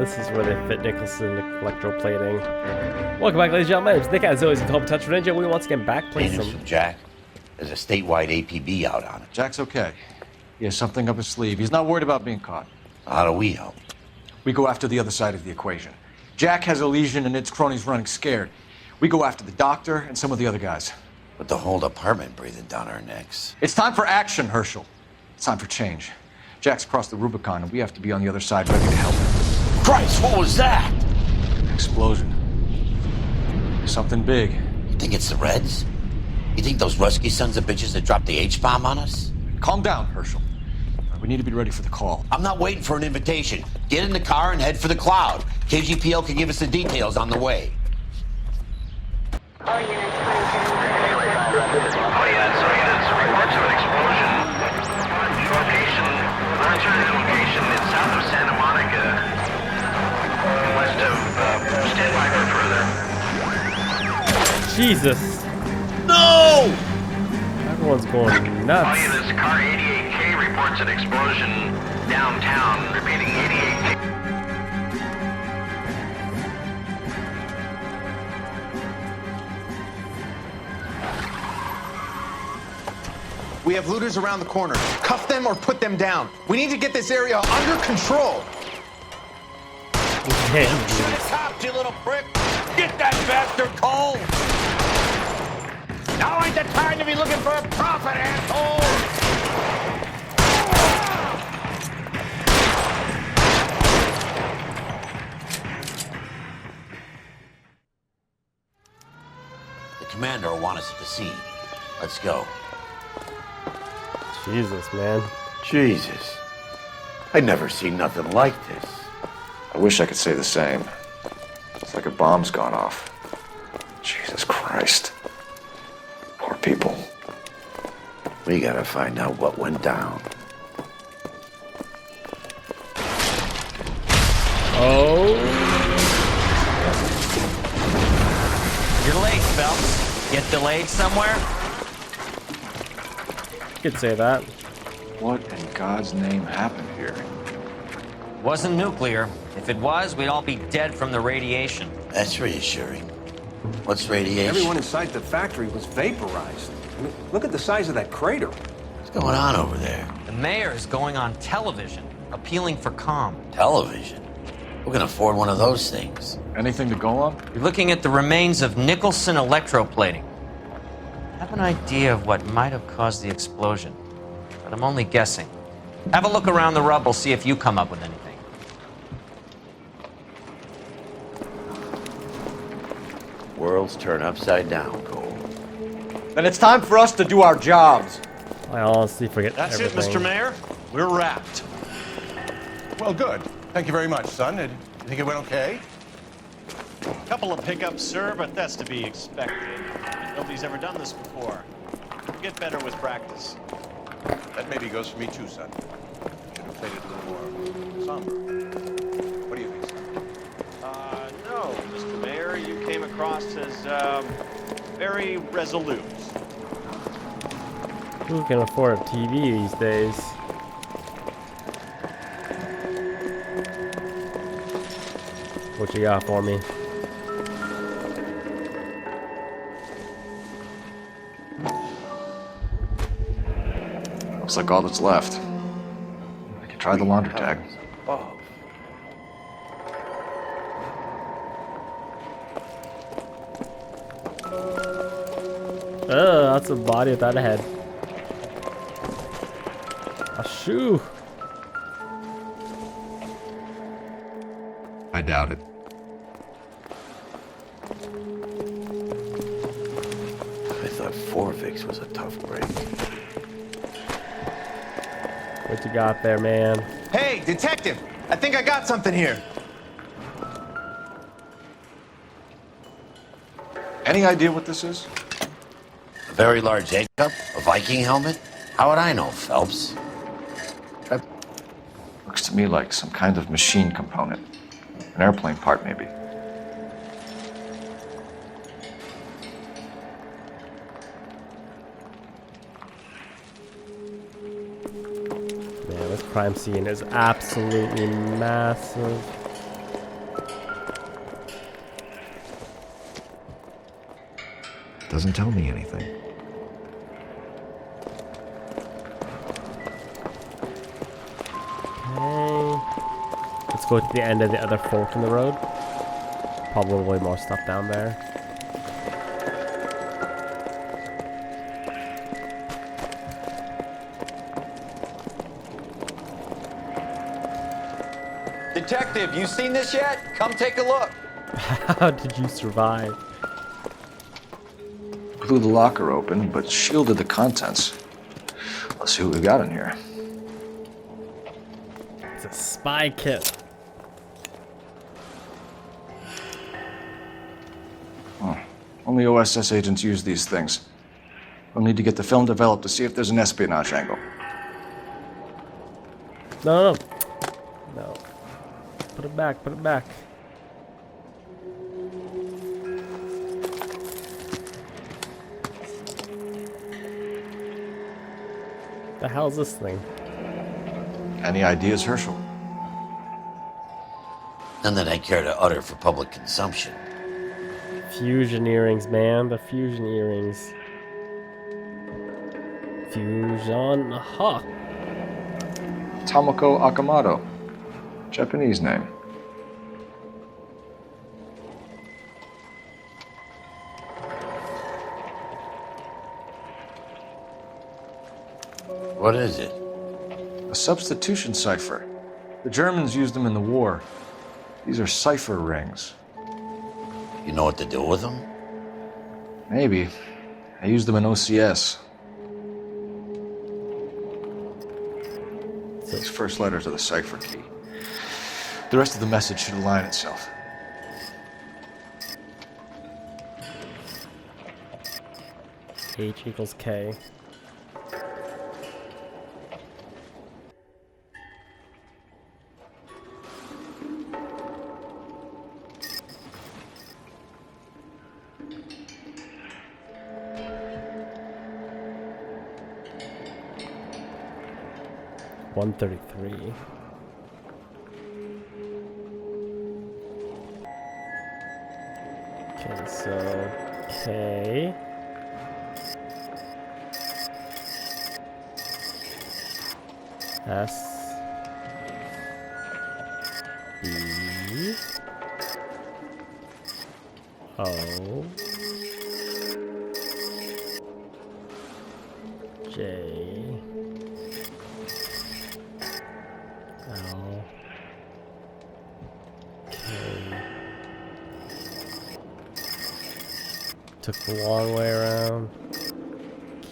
this is where they fit Nicholson electroplating. Welcome back, ladies and gentlemen. My name is Nick. As always, you call me Touch Ninja. We once again back playing some... from Jack. There's a statewide APB out on it. Jack's okay. He has something up his sleeve. He's not worried about being caught. How do we help? We go after the other side of the equation. Jack has a lesion and its cronies running scared. We go after the doctor and some of the other guys. With the whole department breathing down our necks. It's time for action, Herschel. It's time for change. Jack's crossed the Rubicon, and we have to be on the other side ready to help him. Christ, what was that? Explosion. Something big. You think it's the Reds? You think those Rusky sons of bitches that dropped the H-bomb on us? Calm down, Herschel. We need to be ready for the call. I'm not waiting for an invitation. Get in the car and head for the cloud. KGPL can give us the details on the way. All units, reports of an explosion. Location is south of Santa Monica. West of, stand by for further. Jesus! No! Everyone's going All nuts. units, car 88K reports an explosion downtown. Repeating 88K. We have looters around the corner. Cuff them or put them down. We need to get this area under control. Damn, Shut dude. it, cops, you little prick! Get that bastard cold! Now ain't the time to be looking for a profit, asshole! The commander will want us at the scene. Let's go. Jesus, man. Jesus. I'd never seen nothing like this. I wish I could say the same. It's like a bomb's gone off. Jesus Christ. Poor people. We gotta find out what went down. Oh. You're late, Phelps. Get delayed somewhere? You could say that. What in God's name happened here? Wasn't nuclear. If it was, we'd all be dead from the radiation. That's reassuring. What's radiation? Everyone inside the factory was vaporized. I mean, look at the size of that crater. What's going on over there? The mayor is going on television, appealing for calm. Television? Who can afford one of those things? Anything to go on? You're looking at the remains of Nicholson electroplating. I have an idea of what might have caused the explosion, but I'm only guessing. Have a look around the rubble, see if you come up with anything. Worlds turn upside down, Cole. Then it's time for us to do our jobs. I honestly forget That's everything. it, Mr. Mayor. We're wrapped. Well, good. Thank you very much, son. You think it went okay? Couple of hiccups, sir, but that's to be expected. Nobody's ever done this before. We'll get better with practice. That maybe goes for me too, son. Should have played it a little more somber. What do you think, son? No, Mr. Mayor. You came across as, very resolute. Who can afford a TV these days? What you got for me? Looks like all that's left. I could try the laundry tag. Oh, that's a body without a head. A shoe. I doubt it. I thought Forvix was a tough break. What you got there, man? Hey, detective! I think I got something here. Any idea what this is? A very large egg cup? A Viking helmet? How would I know, Phelps? Looks to me like some kind of machine component. An airplane part, maybe. Man, this crime scene is absolutely massive. Doesn't tell me anything. Okay. Let's go to the end of the other fork in the road. Probably more stuff down there. Detective, you seen this yet? Come take a look. How did you survive? Blew the locker open, but shielded the contents. Let's see what we got in here. It's a spy kit. Oh, only OSS agents use these things. We'll need to get the film developed to see if there's an espionage angle. No. Put it back, put it back. The hell's this thing? Any ideas, Herschel? None that I care to utter for public consumption. Fusion earrings, man. The fusion earrings. Fusion. Aha. Tomoko Okamoto. Japanese name. What is it? A substitution cipher. The Germans used them in the war. These are cipher rings. You know what to do with them? Maybe. I used them in OCS. These first letters are the cipher key. The rest of the message should align itself. H equals K. $133. Okay, so K. S. B. O. J. L. K. Took the long way around.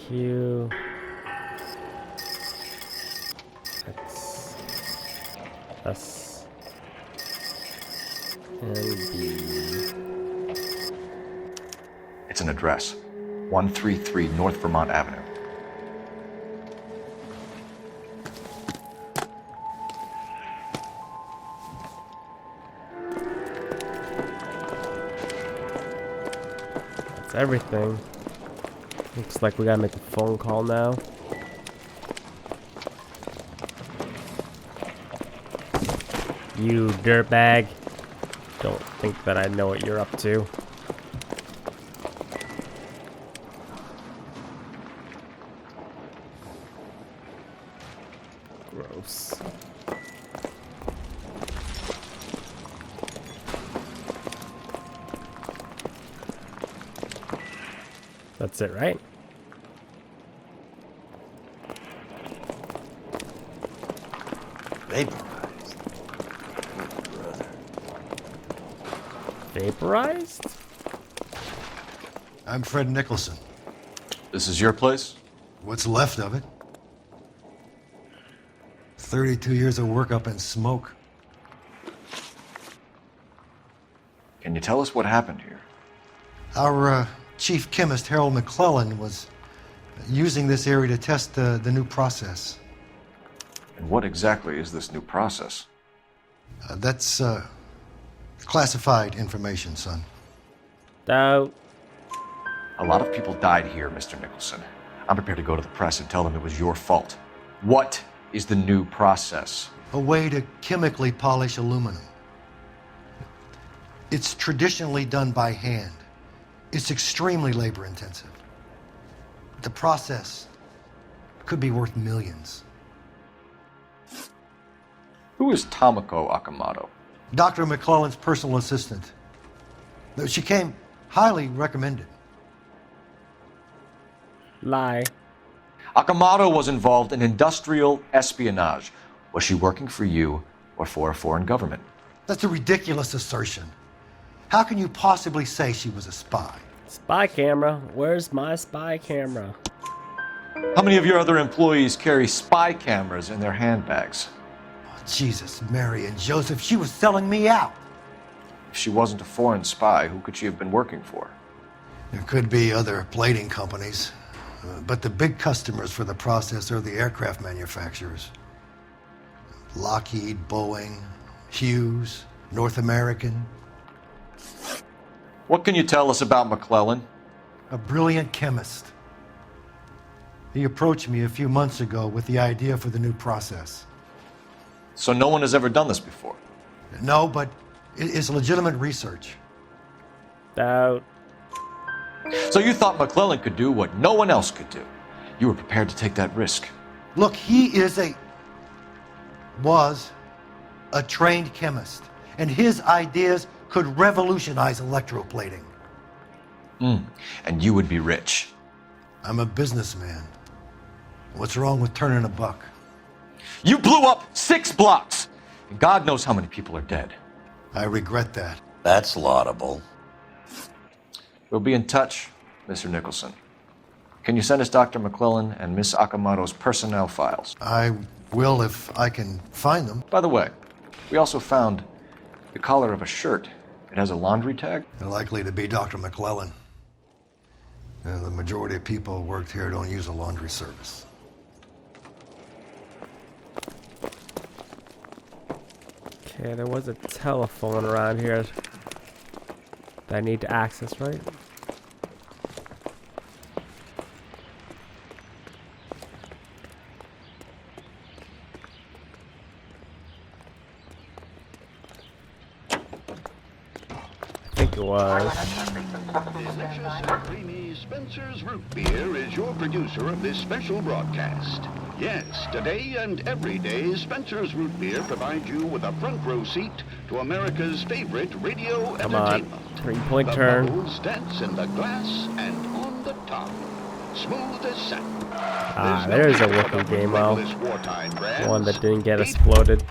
Q. X. S. And B. It's an address. 133 North Vermont Avenue. That's everything. Looks like we gotta make a phone call now. You dirtbag. Don't think that I know what you're up to. Gross. That's it, right? Vaporized. Brother. Vaporized? I'm Fred Nicholson. This is your place? What's left of it? 32 years of work up in smoke. Can you tell us what happened here? Our chief chemist, Harold McClellan, was using this area to test the new process. And what exactly is this new process? That's classified information, son. Doubt. A lot of people died here, Mr. Nicholson. I'm prepared to go to the press and tell them it was your fault. What is the new process? A way to chemically polish aluminum. It's traditionally done by hand. It's extremely labor intensive. The process could be worth millions. Who is Tomoko Okamoto? Dr. McClellan's personal assistant. She came highly recommended. Lie. Okamoto was involved in industrial espionage. Was she working for you or for a foreign government? That's a ridiculous assertion. How can you possibly say she was a spy? Spy camera. Where's my spy camera? How many of your other employees carry spy cameras in their handbags? Oh, Jesus, Mary and Joseph, she was selling me out. If she wasn't a foreign spy, who could she have been working for? There could be other plating companies, but the big customers for the process are the aircraft manufacturers. Lockheed, Boeing, Hughes, North American. What can you tell us about McClellan? A brilliant chemist. He approached me a few months ago with the idea for the new process. So no one has ever done this before? No, but it's legitimate research. Doubt. So you thought McClellan could do what no one else could do. You were prepared to take that risk. Look, was a trained chemist, and his ideas could revolutionize electroplating. And you would be rich. I'm a businessman. What's wrong with turning a buck? You blew up 6 blocks, and God knows how many people are dead. I regret that. That's laudable. We'll be in touch, Mr. Nicholson. Can you send us Dr. McClellan and Miss Okamoto's personnel files? I will if I can find them. By the way, we also found the collar of a shirt. It has a laundry tag. They're likely to be Dr. McClellan. The majority of people who worked here don't use a laundry service. Okay, there was a telephone around here that I need to access, right? I think it was. Delicious and creamy Spencer's Root Beer is your producer of this special broadcast. Yes, today and every day, Spencer's Root Beer provides you with a front row seat to America's favorite radio Come on. entertainment. 3-point turn. The bubbles dance in the glass and on the top. Smooth as satin. Ah, there's a rookie game, well. One that didn't get exploded.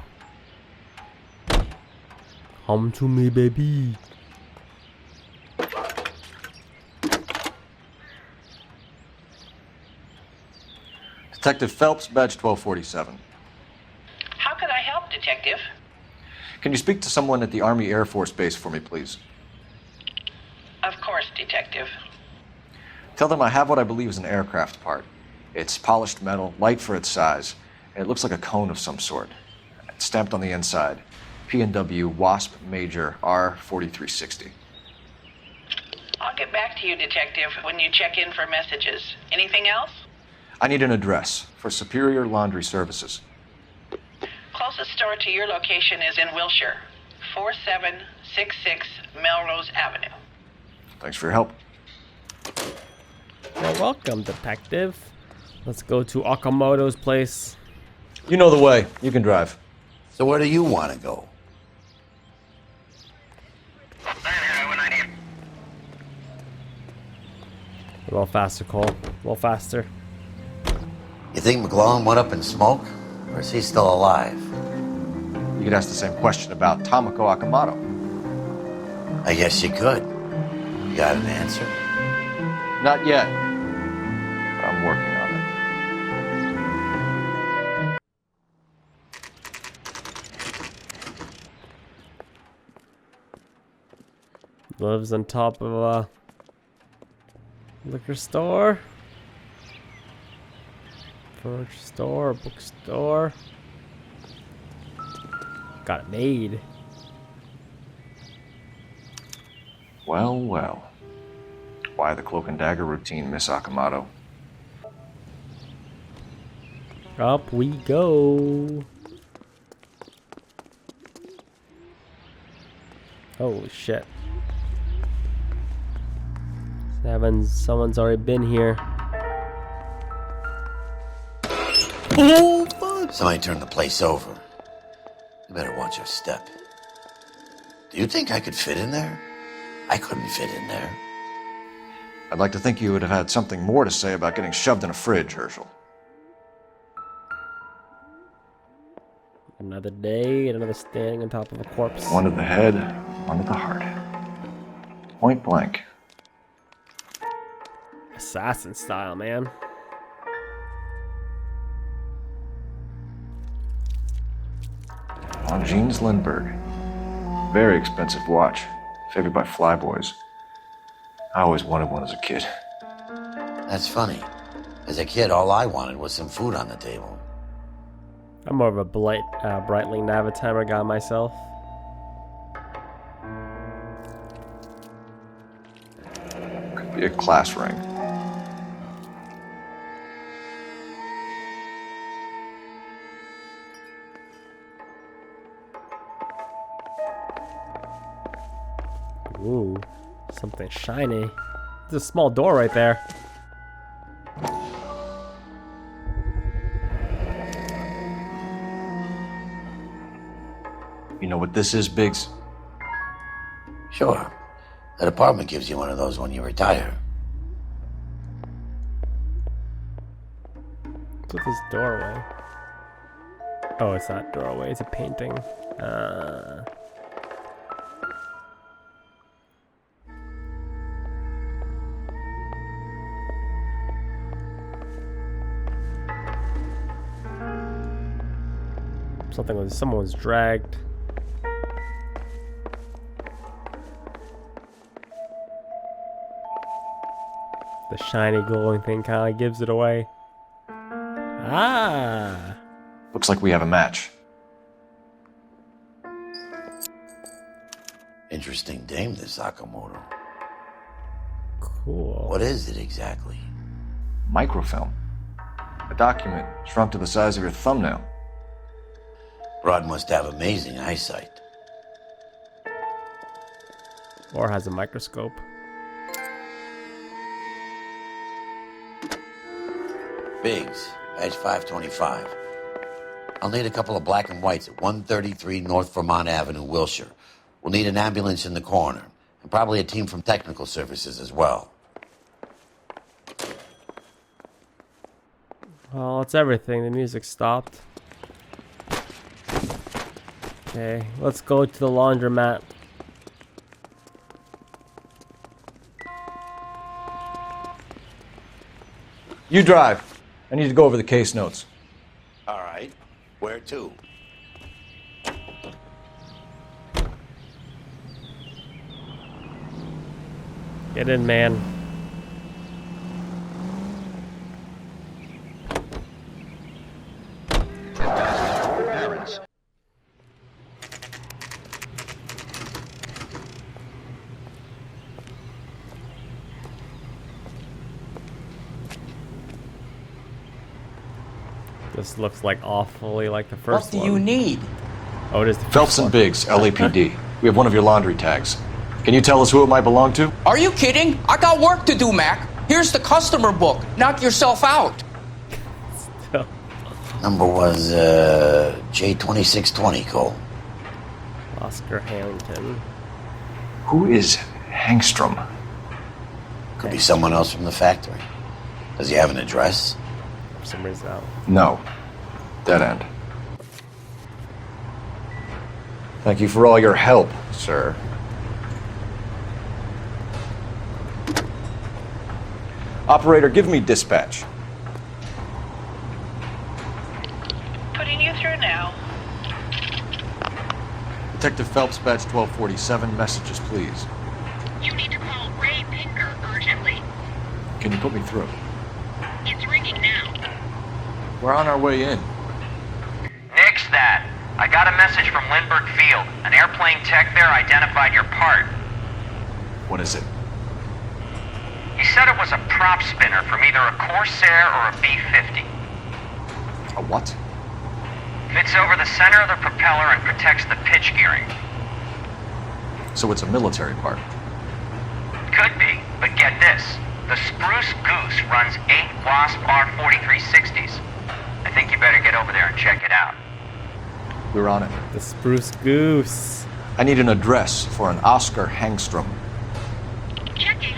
Come to me, baby. Detective Phelps, badge 1247. How can I help, Detective? Can you speak to someone at the Army Air Force Base for me, please? Of course, Detective. Tell them I have what I believe is an aircraft part. It's polished metal, light for its size, and it looks like a cone of some sort. It's stamped on the inside. P&W Wasp Major R4360. I'll get back to you, Detective, when you check in for messages. Anything else? I need an address for Superior Laundry Services. Closest store to your location is in Wilshire, 4766 Melrose Avenue. Thanks for your help. Well, welcome, Detective. Let's go to Okamoto's place. You know the way. You can drive. So where do you want to go? A little faster, Cole. A little faster. You think McClellan went up in smoke? Or is he still alive? You could ask the same question about Tomoko Okamoto. I guess you could. You got an answer? Not yet. But I'm working on it. Lives on top of a liquor store. Furniture store, bookstore. Got it made. Well, well. Why the cloak and dagger routine, Miss Okamoto? Up we go. Holy shit. Someone's already been here. Oh, fuck! Somebody turned the place over. You better watch your step. Do you think I could fit in there? I couldn't fit in there. I'd like to think you would have had something more to say about getting shoved in a fridge, Herschel. Another day, another standing on top of a corpse. One to the head, one to the heart. Point blank. Assassin style, man. Longines Lindbergh. Very expensive watch. Favored by flyboys. I always wanted one as a kid. That's funny. As a kid, all I wanted was some food on the table. I'm more of a Breitling Navitimer guy myself. Could be a class ring. Ooh, something shiny. There's a small door right there. You know what this is, Biggs? Sure. That apartment gives you one of those when you retire. What's with this doorway? Oh, it's not doorway, it's a painting. Someone was dragged. The shiny glowing thing kind of gives it away. Ah! Looks like we have a match. Interesting dame, this Okamoto. Cool. What is it exactly? Microfilm. A document shrunk to the size of your thumbnail. Broad must have amazing eyesight. Or has a microscope. Biggs, edge 525. I'll need a couple of black and whites at 133 North Vermont Avenue, Wilshire. We'll need an ambulance in the corner, and probably a team from technical services as well. Well, it's everything. The music stopped. Okay, let's go to the laundromat. You drive. I need to go over the case notes. All right. Where to? Get in, man. Parents. This looks like awfully like the first one. What do you need? Oh, it is the first Phelps one. and Biggs, LAPD. We have one of your laundry tags. Can you tell us who it might belong to? Are you kidding? I got work to do, Mac. Here's the customer book. Knock yourself out. Number was J2620, Cole. Oscar Harrington. Who is Hangstrom? Could be someone else from the factory. Does he have an address? For some reason, out. No. Dead end. Thank you for all your help, sir. Operator, give me dispatch. Putting you through now. Detective Phelps, badge 1247. Messages, please. You need to call Ray Pinker urgently. Can you put me through? It's ringing now. We're on our way in. Nix that. I got a message from Lindbergh Field. An airplane tech there identified your part. What is it? He said it was a prop spinner from either a Corsair or a B-50. A what? Fits over the center of the propeller and protects the pitch gearing. So it's a military part. Could be, but get this. The Spruce Goose runs 8 Wasp R4360s. I think you better get over there and check it out. We're on it. The Spruce Goose. I need an address for an Oscar Hangstrom. Checking.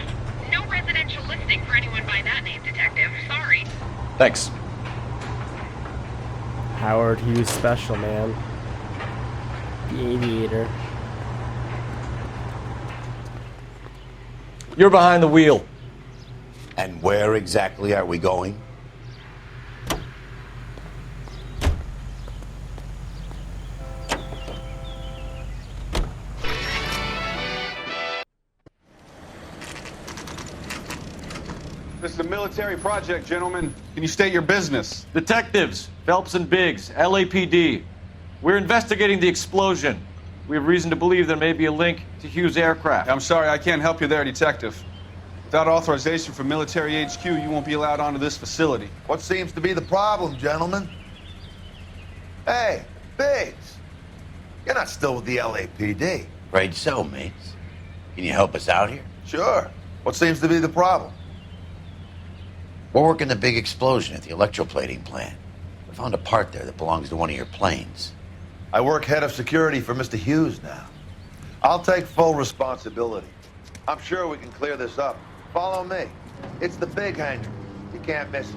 No residential listing for anyone by that name, Detective. Sorry. Thanks. Howard Hughes special, man. The Aviator. You're behind the wheel. And where exactly are we going? This is a military project, gentlemen. Can you state your business? Detectives, Phelps and Biggs, LAPD. We're investigating the explosion. We have reason to believe there may be a link to Hughes Aircraft. I'm sorry, I can't help you there, Detective. Without authorization from military HQ, you won't be allowed onto this facility. What seems to be the problem, gentlemen? Hey, Biggs. You're not still with the LAPD. Afraid so, mates. Can you help us out here? Sure. What seems to be the problem? We're working the big explosion at the electroplating plant. We found a part there that belongs to one of your planes. I work head of security for Mr. Hughes now. I'll take full responsibility. I'm sure we can clear this up. Follow me. It's the big hangar. You can't miss it.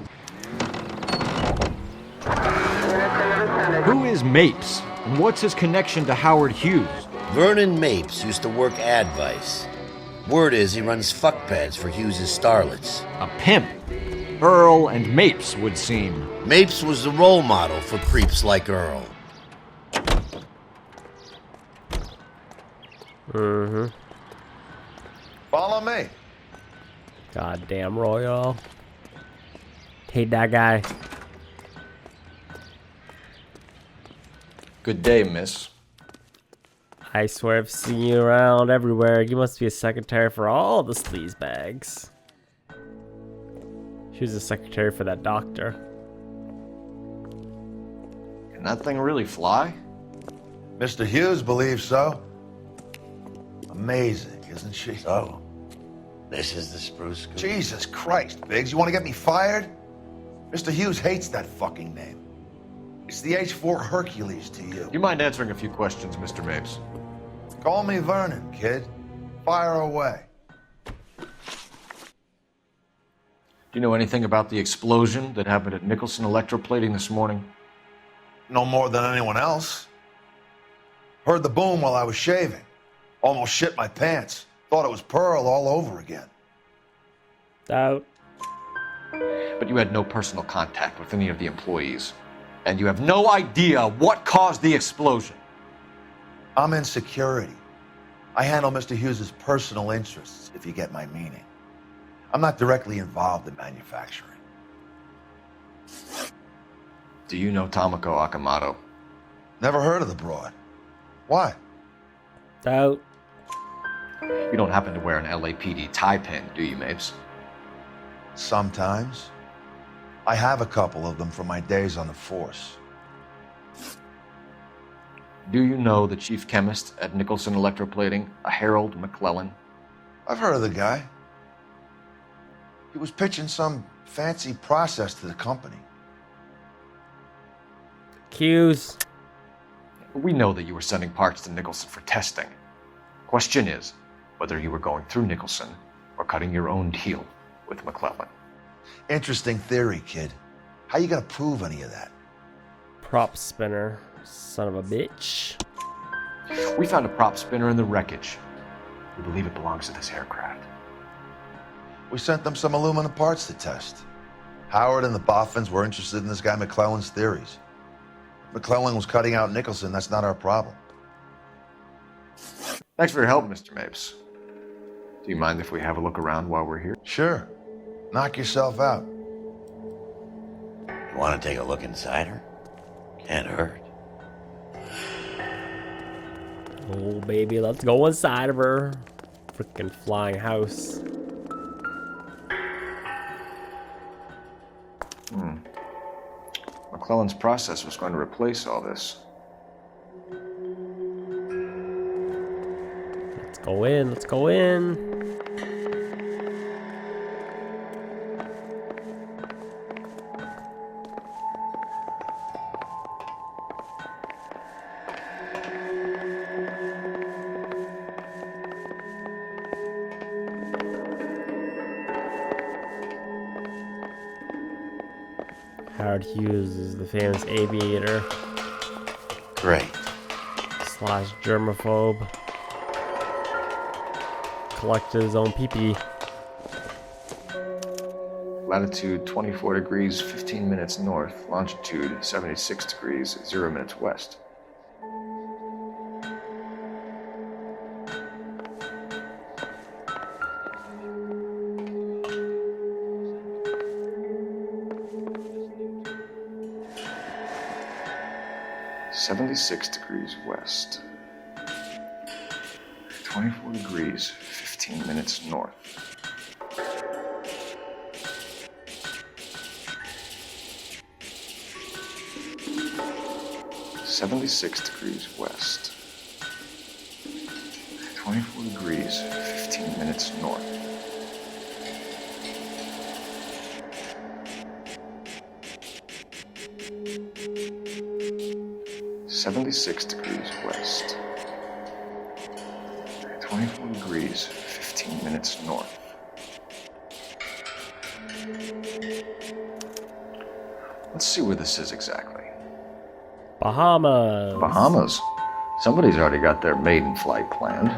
Who is Mapes? And what's his connection to Howard Hughes? Vernon Mapes used to work Advice. Word is he runs fuck pads for Hughes' starlets. A pimp. Earl and Mapes would seem. Mapes was the role model for creeps like Earl. Mm-hmm. Follow me. Goddamn Royal. Hate that guy. Good day, miss. I swear I've seen you around everywhere. You must be a secretary for all the sleaze bags. She was a secretary for that doctor. Can that thing really fly? Mr. Hughes believes so. Amazing, isn't she? So, this is the Spruce Goose. Jesus Christ, Biggs, you want to get me fired? Mr. Hughes hates that fucking name. It's the H-4 Hercules to you. You mind answering a few questions, Mr. Mapes? Call me Vernon, kid. Fire away. Do you know anything about the explosion that happened at Nicholson Electroplating this morning? No more than anyone else. Heard the boom while I was shaving. Almost shit my pants. Thought it was Pearl all over again. Out. But you had no personal contact with any of the employees. And you have no idea what caused the explosion. I'm in security. I handle Mr. Hughes' personal interests, if you get my meaning. I'm not directly involved in manufacturing. Do you know Tomoko Okamoto? Never heard of the broad. Why? Out. You don't happen to wear an LAPD tie pin, do you, Mapes? Sometimes. I have a couple of them from my days on the force. Do you know the chief chemist at Nicholson Electroplating, a Harold McClellan? I've heard of the guy. He was pitching some fancy process to the company. Hughes. We know that you were sending parts to Nicholson for testing. Question is whether you were going through Nicholson or cutting your own deal with McClellan. Interesting theory, kid. How you gonna prove any of that? Prop spinner. Son of a bitch. We found a prop spinner in the wreckage. We believe it belongs to this aircraft. We sent them some aluminum parts to test. Howard and the Boffins were interested in this guy McClellan's theories. If McClellan was cutting out Nicholson, that's not our problem. Thanks for your help, Mr. Mapes. Do you mind if we have a look around while we're here? Sure. Knock yourself out. You want to take a look inside her? Can't hurt. Oh, baby, let's go inside of her. Freaking flying house. McClellan's process was going to replace all this. Let's go in. Let's go in. Howard Hughes is the famous aviator. Great. Slash germaphobe. Collected his own pee-pee. Latitude 24 degrees, 15 minutes north. Longitude 76 degrees, 0 minutes west. .76 degrees west. 24 degrees, 15 minutes north. .76 degrees west. 24 degrees, 15 minutes north. .76 degrees west. 24 degrees, 15 minutes north. Let's see where this is exactly. Bahamas. Bahamas? Somebody's already got their maiden flight planned.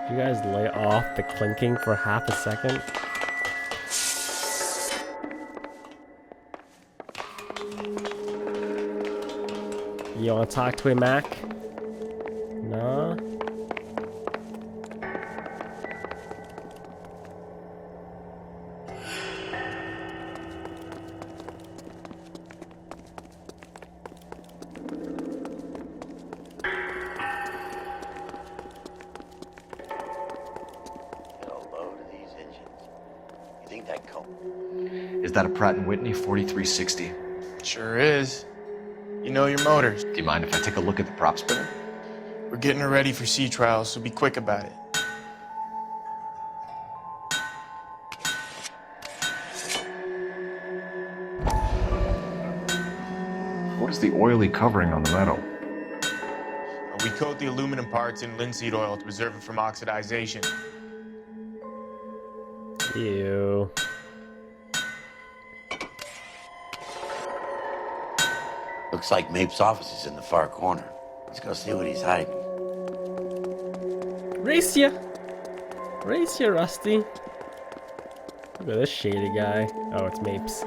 Could you guys lay off the clinking for half a second? You wanna talk to him, Mac? No? Is that a Pratt & Whitney 4360? Sure is. You know your motors. Do you mind if I take a look at the prop spinner? We're getting her ready for sea trials, so be quick about it. What is the oily covering on the metal? We coat the aluminum parts in linseed oil to preserve it from oxidization. Ew. Looks like Mapes' office is in the far corner. Let's go see what he's hiding. Race ya! Race ya, Rusty. Look at this shady guy. Oh, it's Mapes.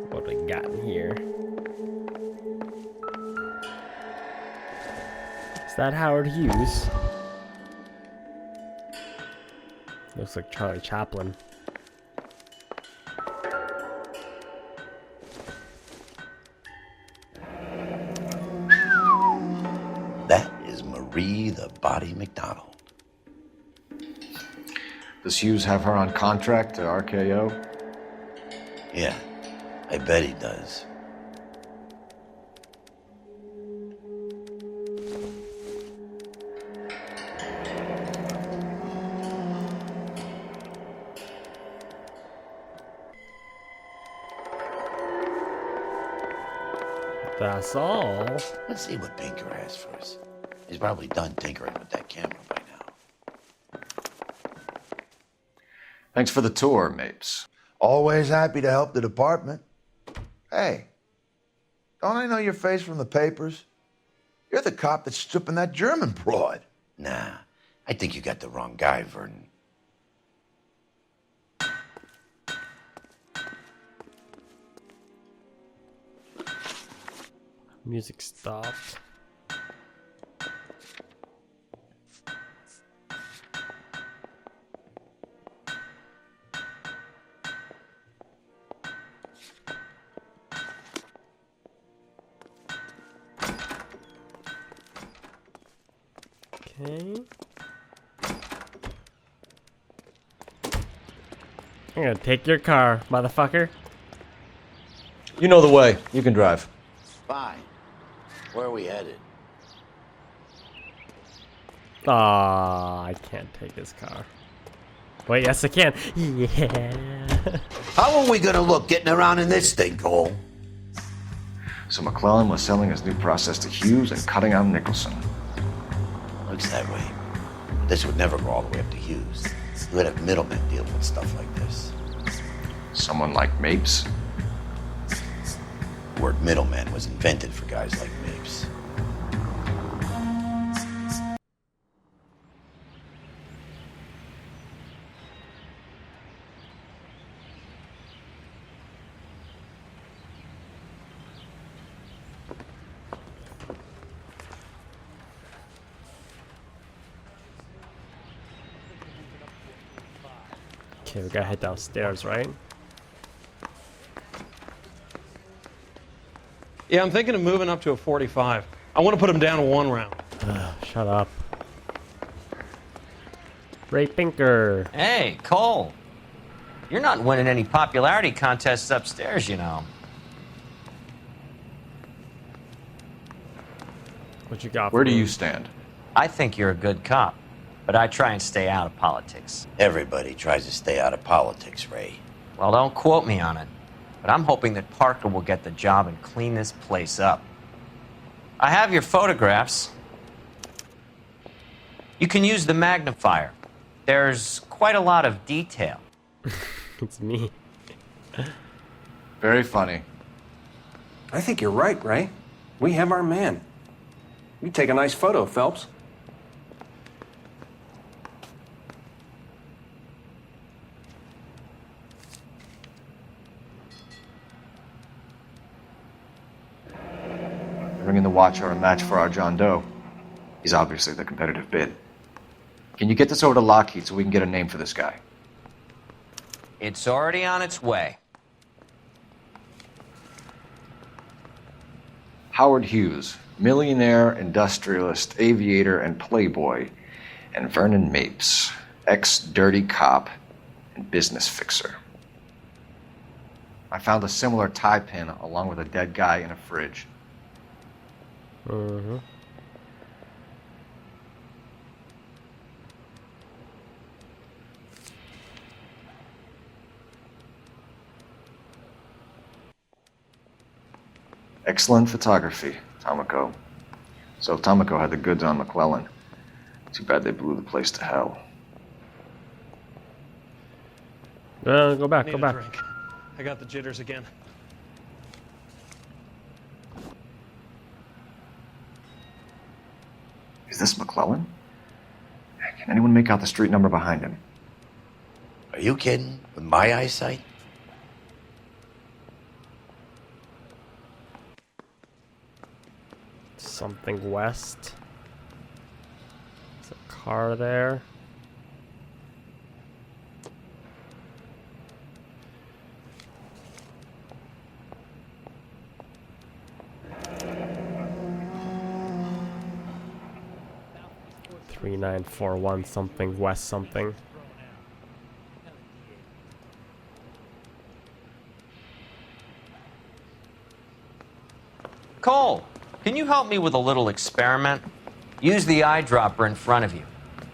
What do we got in here? Is that Howard Hughes? Looks like Charlie Chaplin. That is Marie the Body McDonald. Does Hughes have her on contract to RKO? Yeah, I bet he does. That's all. Let's see what Pinker has for us. He's probably done tinkering with that camera by now. Thanks for the tour, Mapes. Always happy to help the department. Hey, don't I know your face from the papers? You're the cop that's stripping that German broad. Nah, I think you got the wrong guy, Vernon. Music stopped. Okay. I'm gonna take your car, motherfucker. You know the way. You can drive. Fine. Where are we headed? Ah, I can't take his car. Wait, yes I can. Yeah. How are we gonna look getting around in this thing, Cole? So McClellan was selling his new process to Hughes and cutting out Nicholson. Looks that way. This would never go all the way up to Hughes. You would have middlemen deal with stuff like this. Someone like Mapes? The word middleman was invented for guys like Mapes. Okay, we gotta head downstairs, right? Yeah, I'm thinking of moving up to a 45. I want to put him down to 1 round. Shut up. Ray Pinker. Hey, Cole. You're not winning any popularity contests upstairs, you know. What you got for Where do me? you stand? I think you're a good cop, but I try and stay out of politics. Everybody tries to stay out of politics, Ray. Well, don't quote me on it, but I'm hoping that Parker will get the job and clean this place up. I have your photographs. You can use the magnifier. There's quite a lot of detail. It's me. Very funny. I think you're right, Ray. We have our man. You take a nice photo, Phelps. Bringing the Watcher a match for our John Doe. He's obviously the competitive bid. Can you get this over to Lockheed so we can get a name for this guy? It's already on its way. Howard Hughes, millionaire, industrialist, aviator, and playboy. And Vernon Mapes, ex-dirty cop and business fixer. I found a similar tie pin along with a dead guy in a fridge. Mm-hmm. Excellent photography, Tomoko. So Tomoko had the goods on McClellan. Too bad they blew the place to hell. Go back, Need go a back. drink. I got the jitters again. Is this McClellan? Can anyone make out the street number behind him? Are you kidding? With my eyesight? Something west. There's a car there. $3941 something west something. Cole, can you help me with a little experiment? Use the eyedropper in front of you.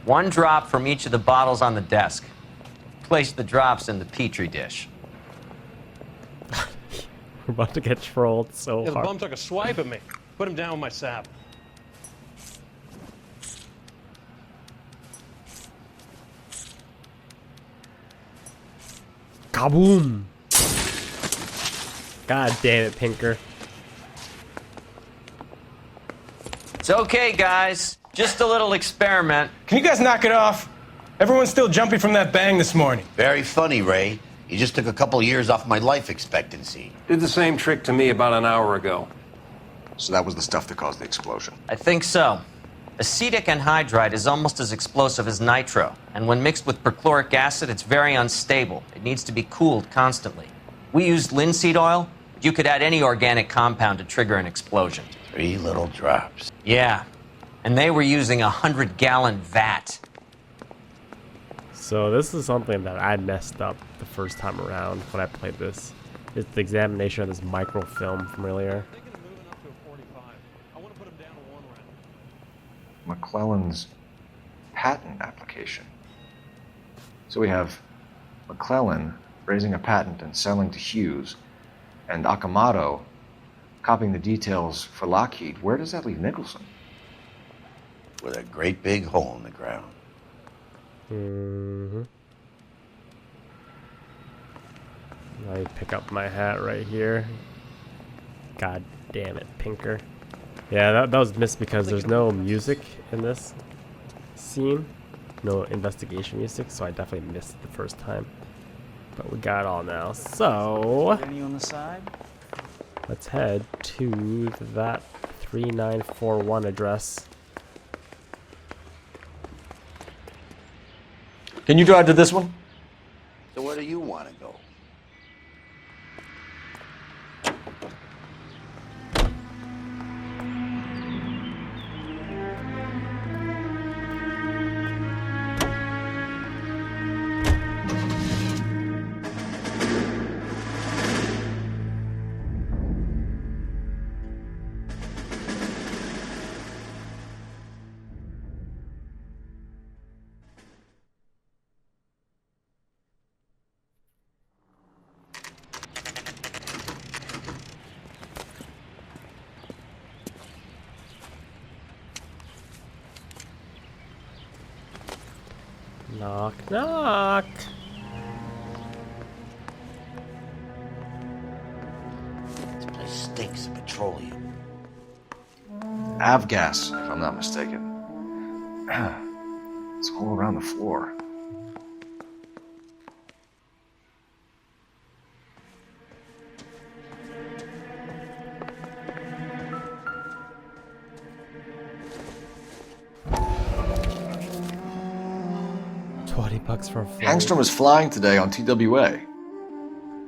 1 drop from each of the bottles on the desk. Place the drops in the petri dish. We're about to get trolled so Yeah, the hard. bum took a swipe at me. Put him down with my sap. Kaboom! God damn it, Pinker. It's okay, guys. Just a little experiment. Can you guys knock it off? Everyone's still jumping from that bang this morning. Very funny, Ray. You just took a couple years off my life expectancy. Did the same trick to me about an hour ago. So that was the stuff that caused the explosion. I think so. Acetic anhydride is almost as explosive as nitro, and when mixed with perchloric acid, it's very unstable. It needs to be cooled constantly. We used linseed oil, but you could add any organic compound to trigger an explosion. 3 little drops. Yeah, and they were using a 100-gallon vat. So this is something that I messed up the first time around when I played this. It's the examination of this microfilm from earlier. McClellan's patent application. So we have McClellan raising a patent and selling to Hughes, and Okamoto copying the details for Lockheed. Where does that leave Nicholson? With a great big hole in the ground. Mm-hmm. I pick up my hat right here. God damn it, Pinker. Yeah, that was missed because there's no music in this scene. No investigation music, so I definitely missed it the first time. But we got it all now. So Any on the side? let's head to that 3941 address. Can you drive to this one? So where do you want to go? Knock, knock. This place stinks of petroleum. Avgas, if I'm not mistaken. It's all around the floor. $20 for a flight. Hangstrom was flying today on TWA.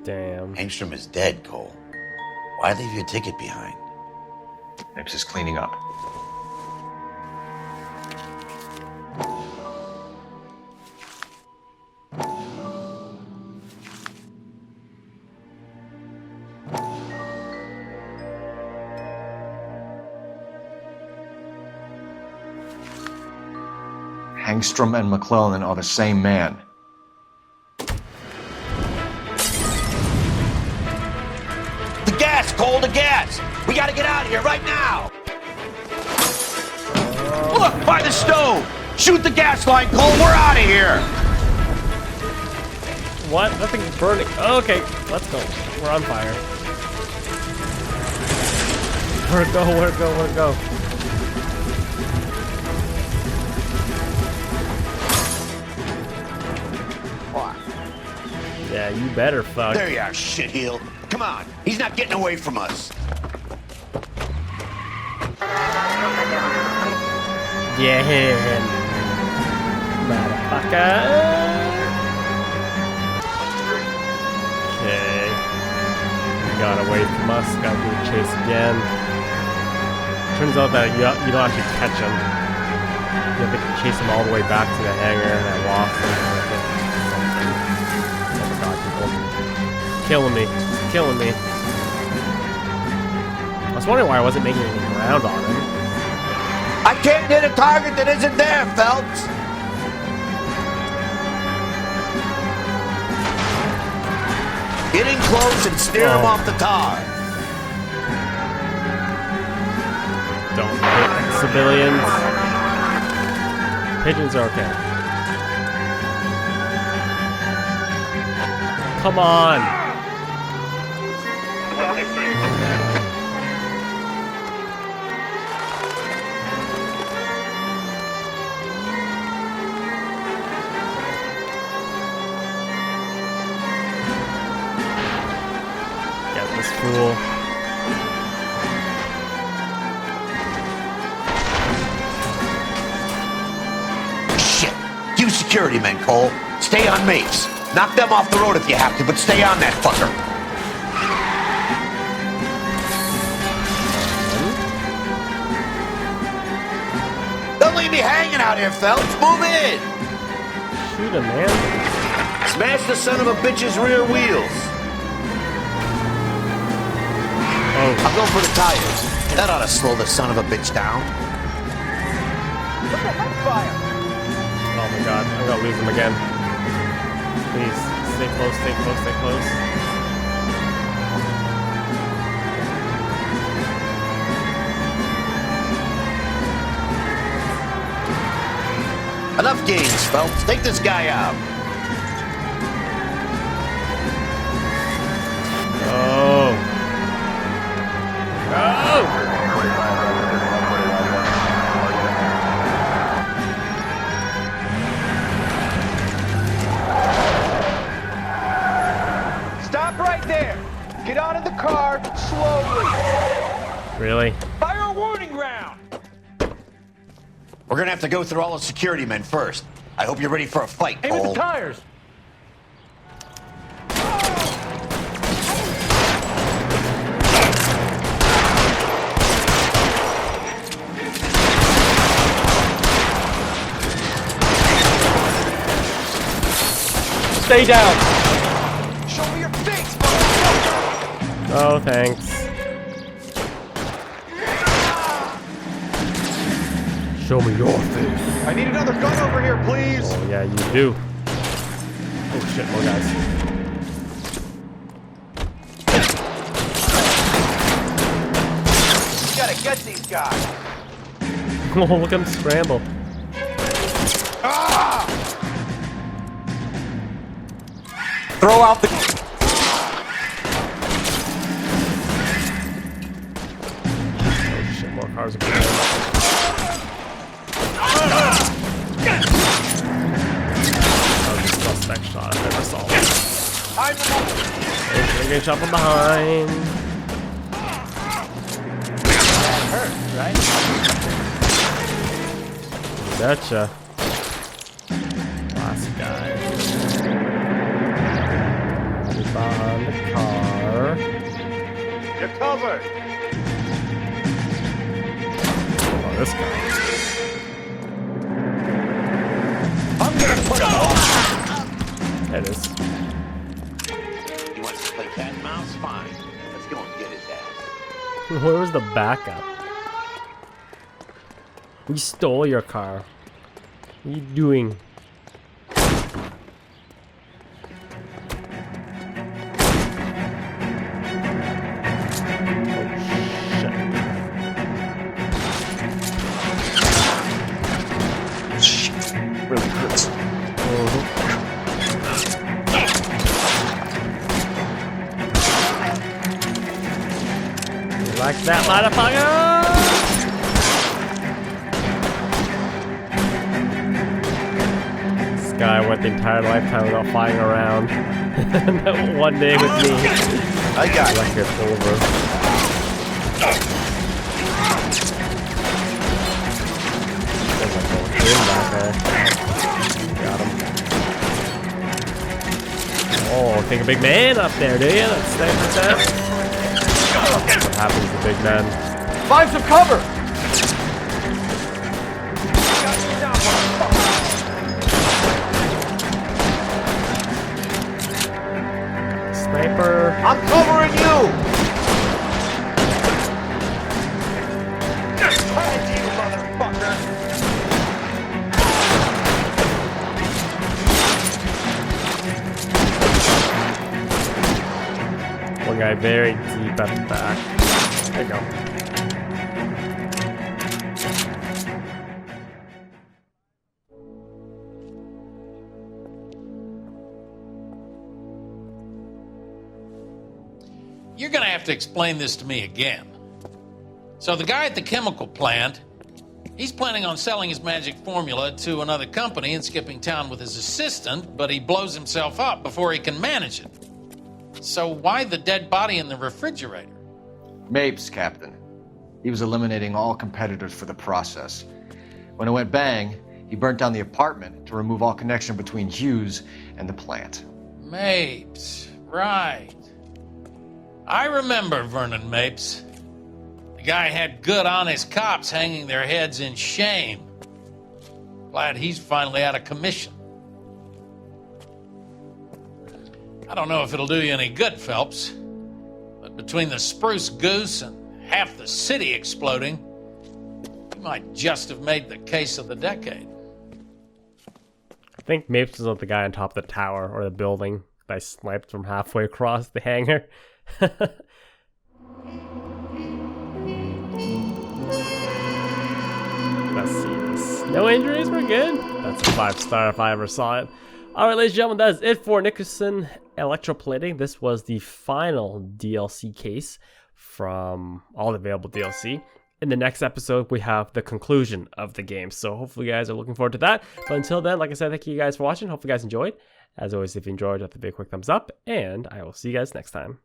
Damn. Hangstrom is dead, Cole. Why leave your ticket behind? Nips is cleaning up. Hangstrom and McClellan are the same man. The gas, Cole, the gas! We gotta get out of here right now! Look, by the stove! Shoot the gas line, Cole, we're out of here! What? Nothing's burning. Oh, okay, let's go. We're on fire. Where'd it go? Where'd it go? Where'd it go? Yeah, you better fuck. There you are, shitheel. Come on, he's not getting away from us. Yeah, motherfucker. Okay. He got away from us. Got to do a chase again. Turns out that you don't actually catch him. You have to chase him all the way back to the hangar, and I lost him. Killing me. Killing me. I was wondering why I wasn't making any ground on him. I can't hit a target that isn't there, Phelps. Get in close and steer him off the tar. Don't hit civilians. Pigeons are okay. Come on. Get this fool. Shit. You security men, Cole. Stay on mates. Knock them off the road if you have to, but stay on that fucker. Don't leave me hanging out here, Phelps. Move in. Shoot him, man. Smash the son of a bitch's rear wheels. Oh. I'm going for the tires. That ought to slow the son of a bitch down. Oh my god, I'm gonna lose him again. Please, stay close, stay close, stay close. Enough games, Phelps. Take this guy out. Oh. Oh! Stop right there. Get out of the car slowly. Really? Fire a warning round. We're gonna have to go through all the security men first. I hope you're ready for a fight, Aim at Cole. the tires. Stay down. Show me your face, motherfucker. Oh, thanks. Show me your face. I need another gun over here, please. Oh, yeah, you do. Oh, shit, more guys. You gotta get these guys. Oh, look at him scramble. Ah! Throw out the. Oh, shit, more cars are coming. That was a suspect shot. I never saw one. They're getting shot from behind. That hurt, right? Gotcha. Last guy. He's behind the car. You're covered. Oh, this guy. I'm gonna put him on. There it is. He wants to play cat and mouse? Fine. Let's go and get his ass. Where was the backup? We stole your car. What are you doing? Really hurts. You like that, motherfucker? This guy went the entire lifetime without flying around. That one day with me. I got like it's over. There's like a twin back there. Got him. Oh, think a big man up there, do you? That's that. What happens to big men? Find some cover. Sniper. I'm covering you. Coming to you, motherfucker. One guy very deep at the back. There you go. You're gonna have to explain this to me again. So the guy at the chemical plant, he's planning on selling his magic formula to another company and skipping town with his assistant, but he blows himself up before he can manage it. So why the dead body in the refrigerator? Mapes, Captain. He was eliminating all competitors for the process. When it went bang, he burnt down the apartment to remove all connection between Hughes and the plant. Mapes, right. I remember Vernon Mapes. The guy had good, honest cops hanging their heads in shame. Glad he's finally out of commission. I don't know if it'll do you any good, Phelps, but between the spruce goose and half the city exploding, you might just have made the case of the decade. I think Mapes was the guy on top of the tower or the building that I sniped from halfway across the hangar. Let's see. No injuries, we're good. That's a 5-star if I ever saw it. Alright, ladies and gentlemen, that is it for Nicholson Electroplating. This was the final DLC case from all the available DLC. In the next episode, we have the conclusion of the game. So hopefully you guys are looking forward to that. But until then, like I said, thank you guys for watching. Hopefully you guys enjoyed. As always, if you enjoyed, have to be a quick thumbs up. And I will see you guys next time.